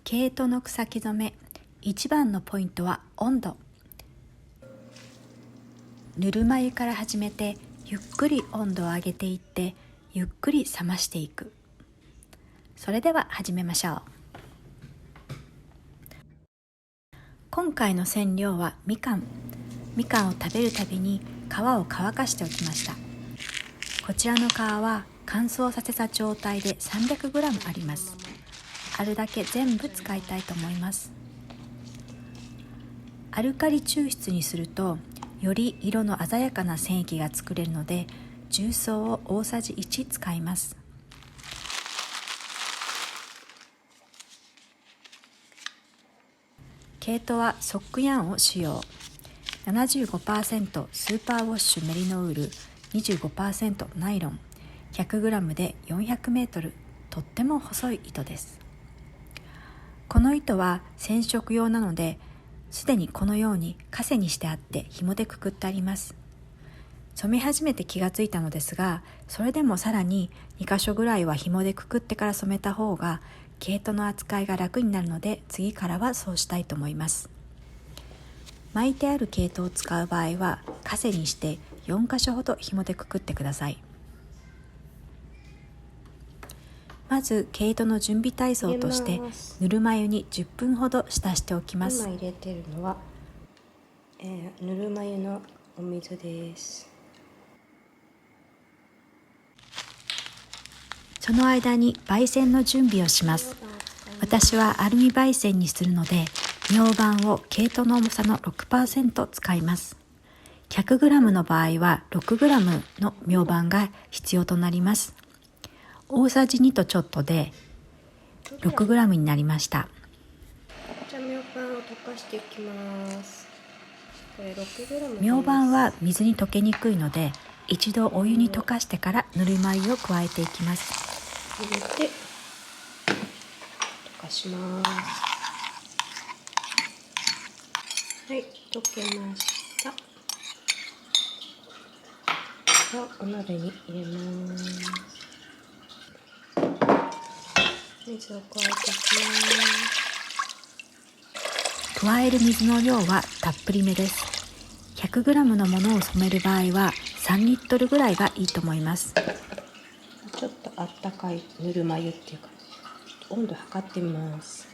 毛糸の草木染め、一番のポイントは温度。ぬるま湯から始めてゆっくり温度を上げていってゆっくり冷ましていく。それでは始めましょう。今回の染料はみかんを食べるたびに皮を乾かしておきました。こちらの皮は乾燥させた状態で 300g あります。あるだけ全部使いたいと思います。アルカリ抽出にするとより色の鮮やかな染液が作れるので、重曹を大さじ1使います。毛糸はソックヤンを使用。75% スーパーウォッシュメリノウール、25% ナイロン、100g で400メートル、とっても細い糸です。この糸は染色用なので、すでにこのようにカセにしてあって紐でくくってあります。染め始めて気がついたのですが、それでもさらに2箇所ぐらいは紐でくくってから染めた方が毛糸の扱いが楽になるので、次からはそうしたいと思います。巻いてある毛糸を使う場合はカセにして4箇所ほど紐でくくってください。まず毛糸の準備体操としてぬるま湯に10分ほど浸しておきます。今入れてるのは、ぬるま湯のお水です。その間に焙煎の準備をします。私はアルミ焙煎にするので、明板を毛糸の重さの 6% 使います。100g の場合は 6g の明板が必要となります。大さじ2とちょっとで 6g になりました。じゃあ明板を溶かしていきます。これ 6g 明板は水に溶けにくいので、一度お湯に溶かしてからぬるま湯を加えていきます。入れて溶かします。はい、溶けました。じゃあお鍋に入れます。水を加えていきます。加える水の量はたっぷりめです。100g のものを染める場合は3リットルぐらいがいいと思います。ちょっとあったかいぬるま湯っていうか、温度測ってみます。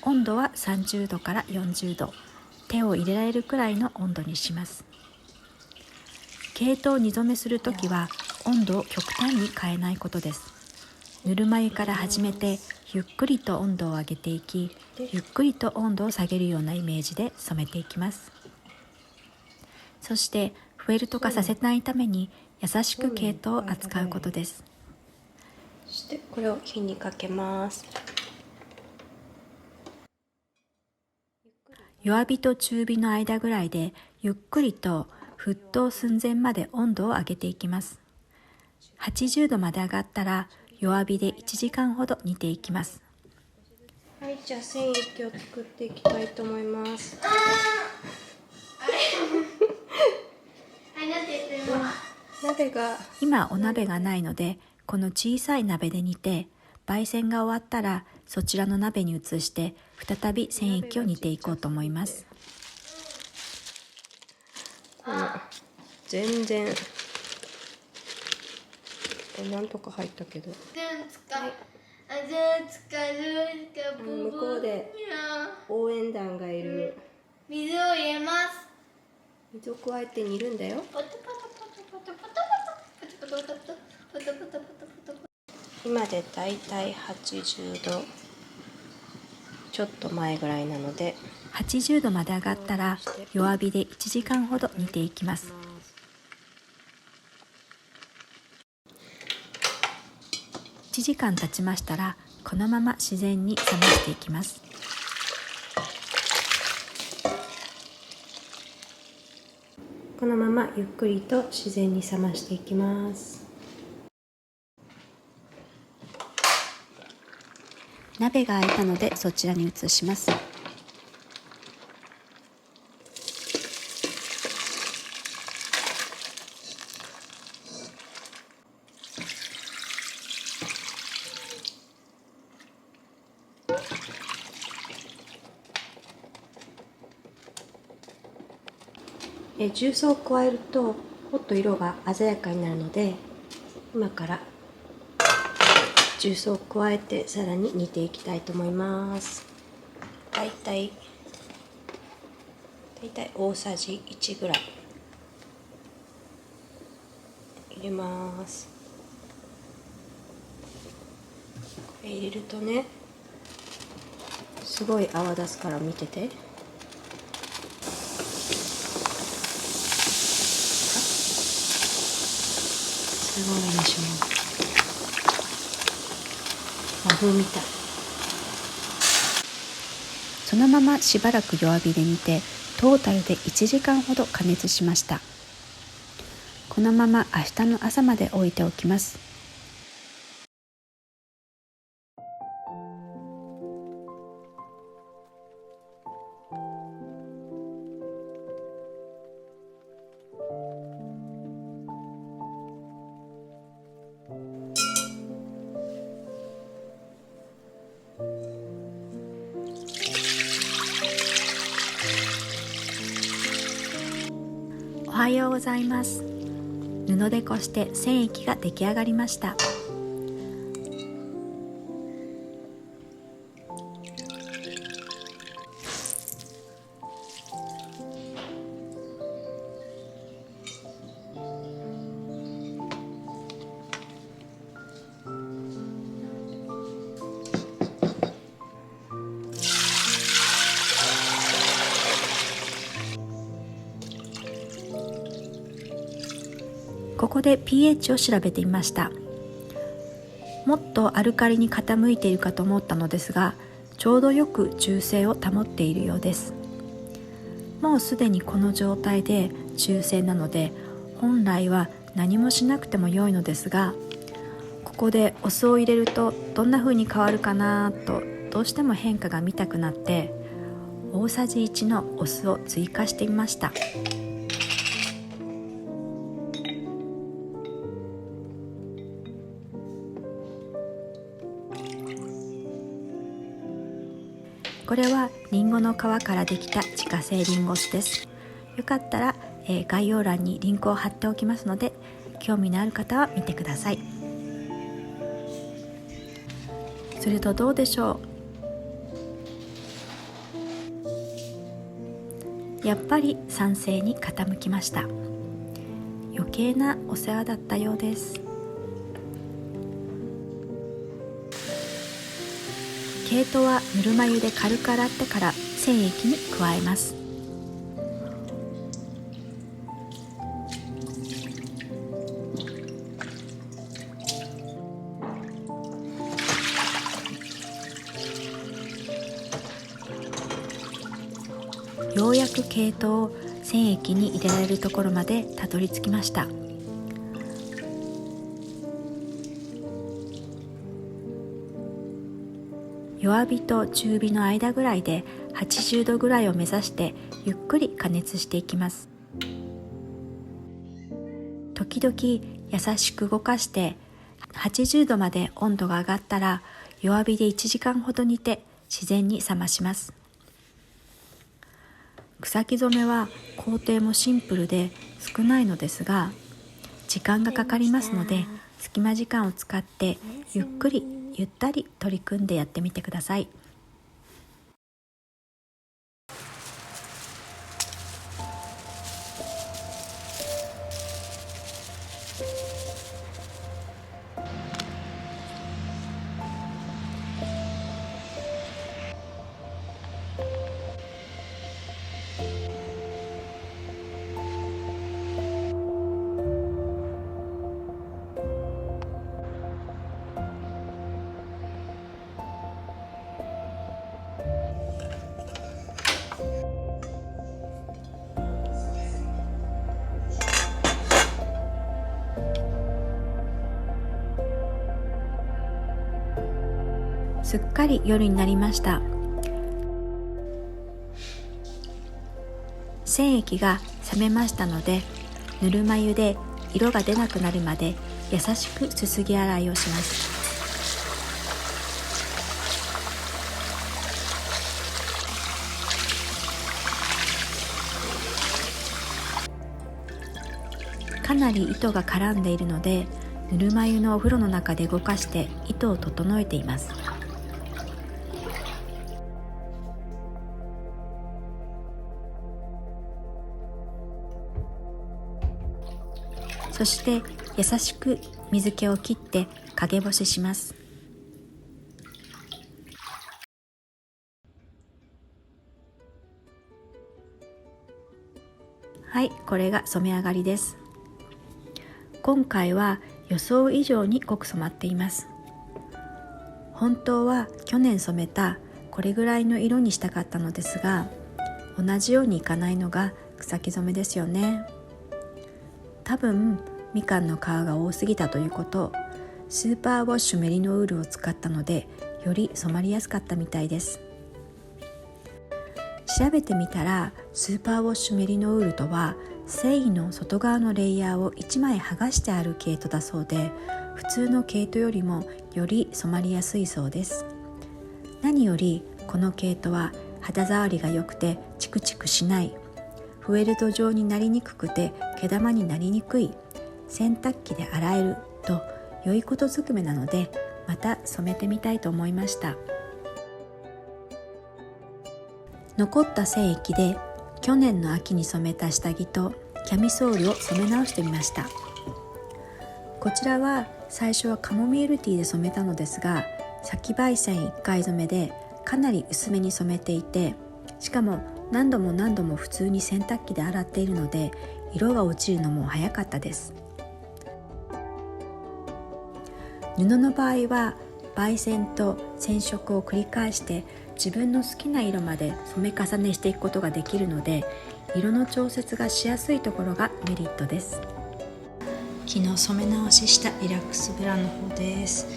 温度は30度から40度、手を入れられるくらいの温度にします。毛糸を二染めするときは温度を極端に変えないことです。ぬるま湯から始めてゆっくりと温度を上げていき、ゆっくりと温度を下げるようなイメージで染めていきます。そしてフェルト化させないために優しく毛糸を扱うことです。そしてこれを火にかけます。弱火と中火の間ぐらいでゆっくりと沸騰寸前まで温度を上げていきます。80度まで上がったら弱火で1時間ほど煮ていきます。はい、じゃあ染液を作っていきたいと思います。今お鍋がないので、この小さい鍋で煮て、焙煎が終わったらそちらの鍋に移して再び染液を煮ていこうと思います。全然なんとか入ったけど、向こうで応援団がいる。水を入れます。水を加えて煮るんだよ。今でだいたい80度ちょっと前ぐらいなので、80度まで上がったら弱火で1時間ほど煮ていきます。1時間経ちましたらこのまま自然に冷ましていきます。このままゆっくりと自然に冷ましていきます。鍋が空いたのでそちらに移します。重曹を加えるともっと色が鮮やかになるので、今から重曹を加えてさらに煮ていきたいと思います。だいたい大さじ1ぐらい入れます。これ入れるとね、すごい泡出すから見てて。すごいでしょ。和風みたい。そのまましばらく弱火で煮て、トータルで1時間ほど加熱しました。このまま明日の朝まで置いておきます。おはようございます。布でこして染液が出来上がりました。ここで pH を調べてみました。もっとアルカリに傾いているかと思ったのですが、ちょうどよく中性を保っているようです。もうすでにこの状態で中性なので、本来は何もしなくても良いのですが、ここでお酢を入れるとどんな風に変わるかなとどうしても変化が見たくなって、大さじ1のお酢を追加してみました。これはリンゴの皮からできた自家製リンゴ酢です。よかったら、概要欄にリンクを貼っておきますので、興味のある方は見てください。するとどうでしょう。やっぱり酸性に傾きました。余計なお世話だったようです。毛糸はぬるま湯で軽く洗ってから染液に加えます。ようやく毛糸を染液に入れられるところまでたどり着きました。弱火と中火の間ぐらいで80度ぐらいを目指してゆっくり加熱していきます。時々優しく動かして80度まで温度が上がったら弱火で1時間ほど煮て自然に冷まします。草木染めは工程もシンプルで少ないのですが、時間がかかりますので、隙間時間を使ってゆっくりゆったり取り組んでやってみてください。すっかり夜になりました。染液が冷めましたので、ぬるま湯で色が出なくなるまで優しくすすぎ洗いをします。かなり糸が絡んでいるので、ぬるま湯のお風呂の中で動かして糸を整えています。そして優しく水気を切って陰干しします。はい、これが染め上がりです。今回は予想以上に濃く染まっています。本当は去年染めたこれぐらいの色にしたかったのですが、同じようにいかないのが草木染めですよね。多分みかんの皮が多すぎたということ、スーパーウォッシュメリノウールを使ったのでより染まりやすかったみたいです。調べてみたら、スーパーウォッシュメリノウールとは繊維の外側のレイヤーを1枚剥がしてある毛糸だそうで、普通の毛糸よりもより染まりやすいそうです。何よりこの毛糸は肌触りが良くてチクチクしない、フェルト状になりにくくて毛玉になりにくい、洗濯機で洗えると良いことずくめなので、また染めてみたいと思いました。残った染液で去年の秋に染めた下着とキャミソールを染め直してみました。こちらは最初はカモミールティーで染めたのですが、先媒染1回染めでかなり薄めに染めていて、しかも何度も普通に洗濯機で洗っているので、色が落ちるのも早かったです。布の場合は媒染と染色を繰り返して自分の好きな色まで染め重ねしていくことができるので、色の調節がしやすいところがメリットです。昨日染め直ししたリラックスブラの方です。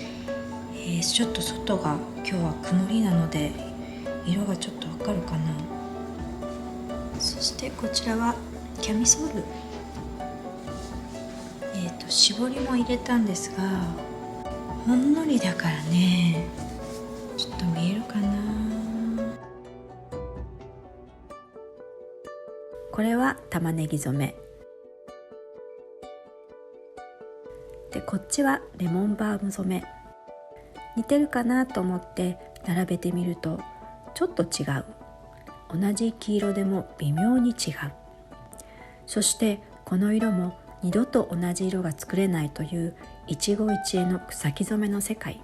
ちょっと外が今日は曇りなので色がちょっとわかるかな。そしてこちらはキャミソール、絞りも入れたんですが、ほんのりだからね、ちょっと見えるかな。これは玉ねぎ染めで、こっちはレモンバーム染め。似てるかなと思って並べてみるとちょっと違う。同じ黄色でも微妙に違う。そしてこの色も二度と同じ色が作れないという一期一会の草木染めの世界。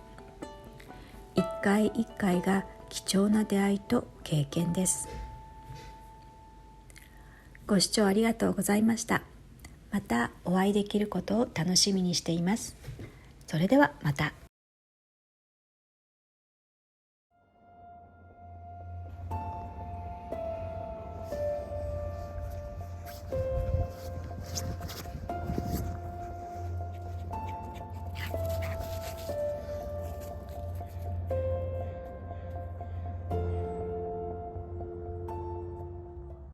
一回一回が貴重な出会いと経験です。ご視聴ありがとうございました。またお会いできることを楽しみにしています。それではまた。